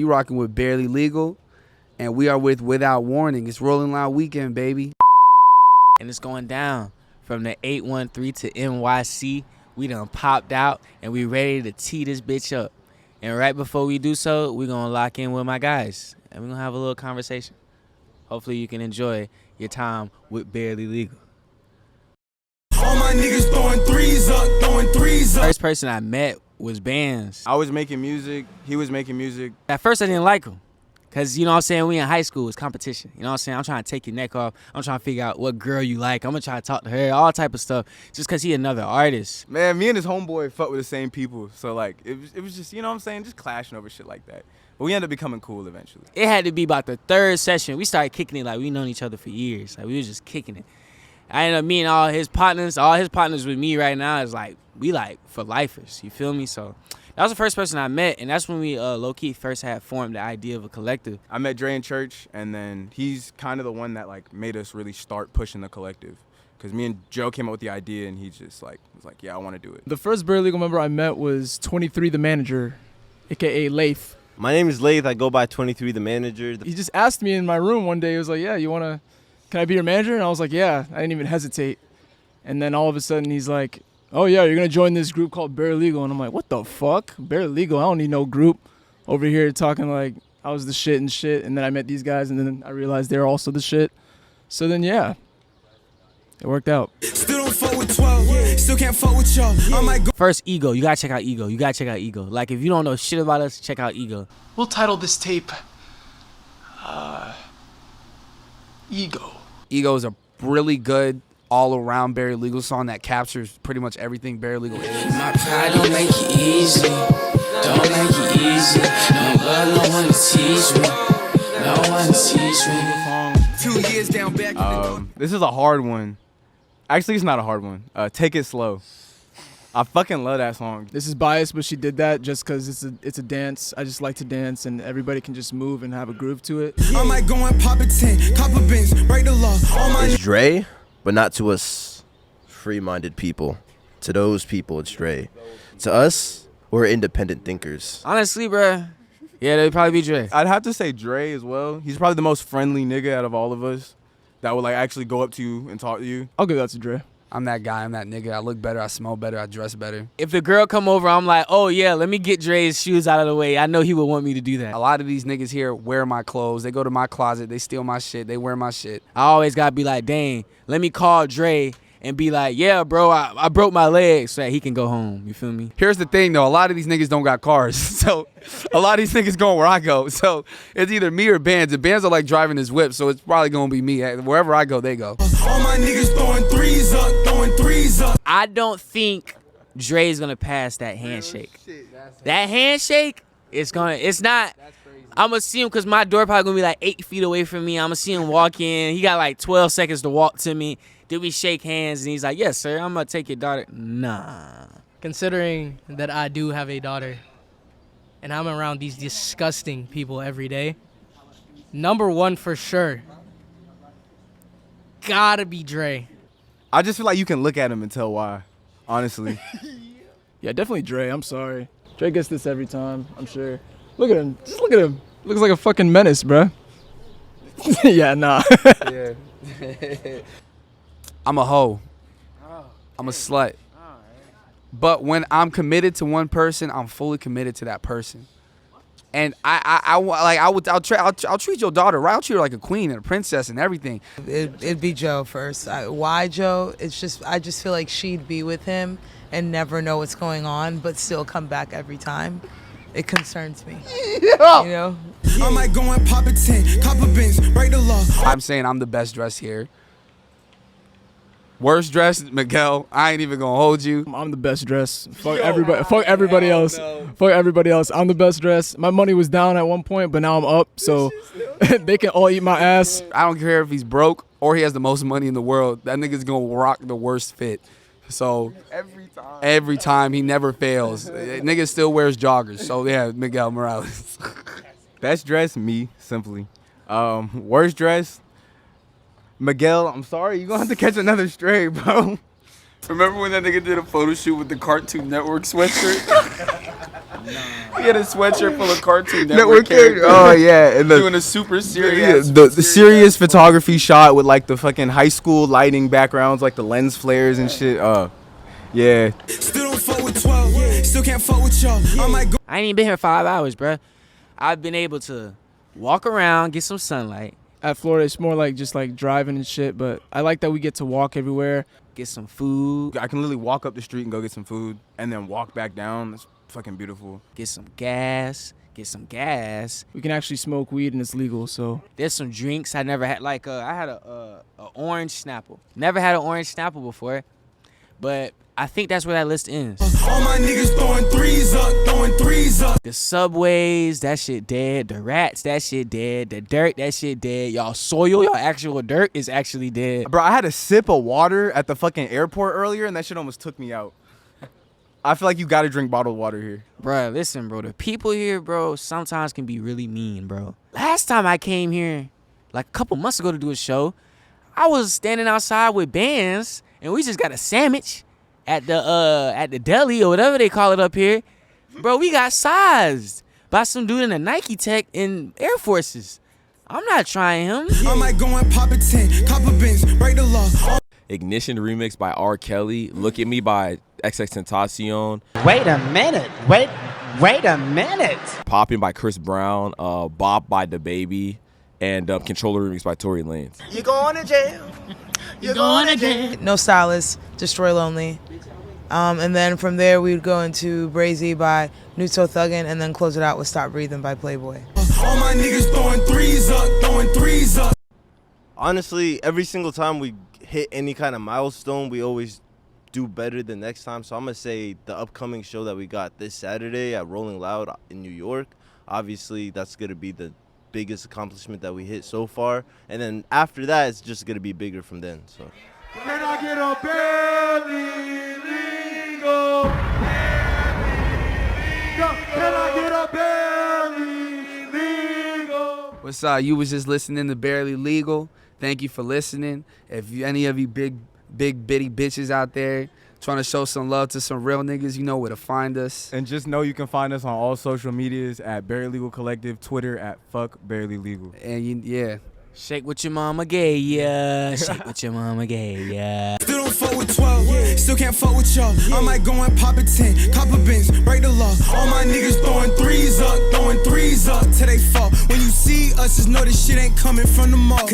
You rocking with Barely Legal, and we are with Without Warning. It's Rolling Loud Weekend, baby. And it's going down from the 813 to NYC. We done popped out, and we ready to tee this bitch up. And right before we do so, we going to lock in with my guys, and we're going to have a little conversation. Hopefully you can enjoy your time with Barely Legal. All my niggas throwing threes up. First person I met was Bands. I was making music. He was making music. At first I didn't like him. Cause you know what I'm saying, we in high school, it's competition. You know what I'm saying? I'm trying to take your neck off. I'm trying to figure out what girl you like. I'm gonna try to talk to her, all type of stuff. Just cause he another artist. Man, me and his homeboy fuck with the same people. So like it was just, you know what I'm saying, just clashing over shit like that. But we ended up becoming cool eventually. It had to be about the third session. We started kicking it like we known each other for years. Like we was just kicking it. I ended up meeting all his partners with me right now is like, we like for lifers, you feel me? So that was the first person I met, and that's when we low-key first had formed the idea of a collective. I met Dre in church, and then he's kind of the one that like made us really start pushing the collective. Because me and Joe came up with the idea, and he just like was like, yeah, I want to do it. The first Barely Legal member I met was 23 the manager, a.k.a. Laith. My name is Laith. I go by 23 the manager. He just asked me in my room one day. He was like, yeah, can I be your manager? And I was like, yeah. I didn't even hesitate. And then all of a sudden he's like, oh yeah, you're gonna join this group called Barely Legal. And I'm like, what the fuck? Barely Legal? I don't need no group. Over here talking like I was the shit and shit. And then I met these guys, and then I realized they're also the shit. So then yeah, it worked out. Still don't fuck with 12. Still can't fuck with y'all. I might go. First, Ego. You gotta check out Ego. Like if you don't know shit about us, check out Ego. We'll title this tape Ego. Ego is a really good all-around Barely Legal song that captures pretty much everything Barely Legal is. My pride don't make it easy. Don't make it easy. No love, no one to teach me. No one to teach me. 2 years down back. This is a hard one. Actually, it's not a hard one. Take It Slow. I fucking love that song. This is biased, but she did that just because it's a dance. I just like to dance, and everybody can just move and have a groove to it. I might go and pop a 10, cop a Benz, break the law. All my It's Dre, but not to us free-minded people. To those people, it's Dre. To us, we're independent thinkers. Honestly, bruh, yeah, they'd probably be Dre. I'd have to say Dre as well. He's probably the most friendly nigga out of all of us that would like actually go up to you and talk to you. I'll give that to Dre. I'm that guy, I'm that nigga. I look better, I smell better, I dress better. If the girl come over, I'm like, oh yeah, let me get Dre's shoes out of the way. I know he would want me to do that. A lot of these niggas here wear my clothes. They go to my closet, they steal my shit, they wear my shit. I always gotta be like, dang, let me call Dre and be like, yeah, bro, I broke my leg so that he can go home. You feel me? Here's the thing, though. A lot of these niggas don't got cars. So a lot of these niggas going where I go. So it's either me or Bands. And Bands are like driving his whip, so it's probably going to be me. Wherever I go, they go. All my niggas throwing threes up. I don't think Dre's gonna pass that handshake. That handshake, it's not. I'm gonna see him because my door probably gonna be like 8 feet away from me. I'm gonna see him walk in. He got like 12 seconds to walk to me. Then we shake hands and he's like, yes, sir, I'm gonna take your daughter. Nah. Considering that I do have a daughter and I'm around these disgusting people every day, number one for sure, gotta be Dre. I just feel like you can look at him and tell why, honestly. Yeah, definitely Dre. I'm sorry. Dre gets this every time, I'm sure. Look at him. Just look at him. Looks like a fucking menace, bro. Yeah, nah. Yeah. I'm a hoe. I'm a slut. But when I'm committed to one person, I'm fully committed to that person. And I'll treat your daughter right. I'll treat her like a queen and a princess and everything. It'd be Joe first. Why Joe? I just feel like she'd be with him and never know what's going on, but still come back every time. It concerns me. Yeah. You know? I might go and pop a 10, cop a Benz, break the law. I'm saying I'm the best dressed here. Worst dressed, Miguel. I ain't even gonna hold you. I'm the best dressed. Fuck everybody. Fuck everybody else. No. Fuck everybody else. I'm the best dressed. My money was down at one point, but now I'm up, so they can all eat my ass. I don't care if he's broke or he has the most money in the world. That nigga's gonna rock the worst fit. So every time he never fails. Nigga still wears joggers. So yeah, Miguel Morales. Best dressed, me, simply. Worst dressed, Miguel, I'm sorry, you're gonna have to catch another stray, bro. Remember when that nigga did a photo shoot with the Cartoon Network sweatshirt? He had a sweatshirt full of Cartoon Network characters. Oh yeah, and Doing a super serious. the serious photography shot with like the fucking high school lighting backgrounds, like the lens flares and shit. Yeah. Still don't fuck with 12. Still can't fuck with y'all. I might go. I ain't even been here 5 hours, bruh. I've been able to walk around, get some sunlight, At Florida, it's more like just like driving and shit, but I like that we get to walk everywhere. get some food, I can literally walk up the street and go get some food, and then walk back down. It's fucking beautiful. get some gas. We can actually smoke weed and it's legal, so. There's some drinks I never had. Like I had a orange Snapple. Never had an orange Snapple before, but I think that's where that list ends. All my niggas throwing threes up. The subways, that shit dead. The rats, that shit dead. The dirt, that shit dead. Y'all soil, y'all actual dirt is actually dead. Bro, I had a sip of water at the fucking airport earlier, and that shit almost took me out. I feel like you gotta drink bottled water here. Bruh, listen, bro. The people here, bro, sometimes can be really mean, bro. Last time I came here, like a couple months ago to do a show, I was standing outside with bands, and we just got a sandwich at the deli or whatever they call it up here. Bro, we got sized by some dude in a Nike Tech in Air Forces. I'm not trying him. I might go and pop a 10, copper bins, break the law. Ignition remix by R. Kelly. Look at Me by XXXTentacion. Wait a minute. Wait a minute. Poppin' by Chris Brown. Bop by DaBaby. And Controller remix by Tory Lanez. You going to jail. You're going to jail. No Stylist, Destroy Lonely. And then from there, we would go into Brazy by Nuto Thuggin, and then close it out with Stop Breathing by Playboy. All my niggas throwing threes up. Honestly, every single time we hit any kind of milestone, we always do better the next time. So I'm going to say the upcoming show that we got this Saturday at Rolling Loud in New York, obviously that's going to be the biggest accomplishment that we hit so far. And then after that, it's just going to be bigger from then. So. Can I get a barely legal? Can I get a barely legal? What's up? You was just listening to Barely Legal. Thank you for listening. If any of you big bitty bitches out there trying to show some love to some real niggas, you know where to find us. And just know you can find us on all social medias at Barely Legal Collective, Twitter at Fuck Barely Legal. And yeah. Shake what your mama gave ya. Shake what your mama gave ya. Still don't fuck with 12. Still can't fuck with y'all. I might go and pop a 10, copper bins, break the law. All my niggas throwing threes up till they fall. When you see us, just know this shit ain't coming from the mall.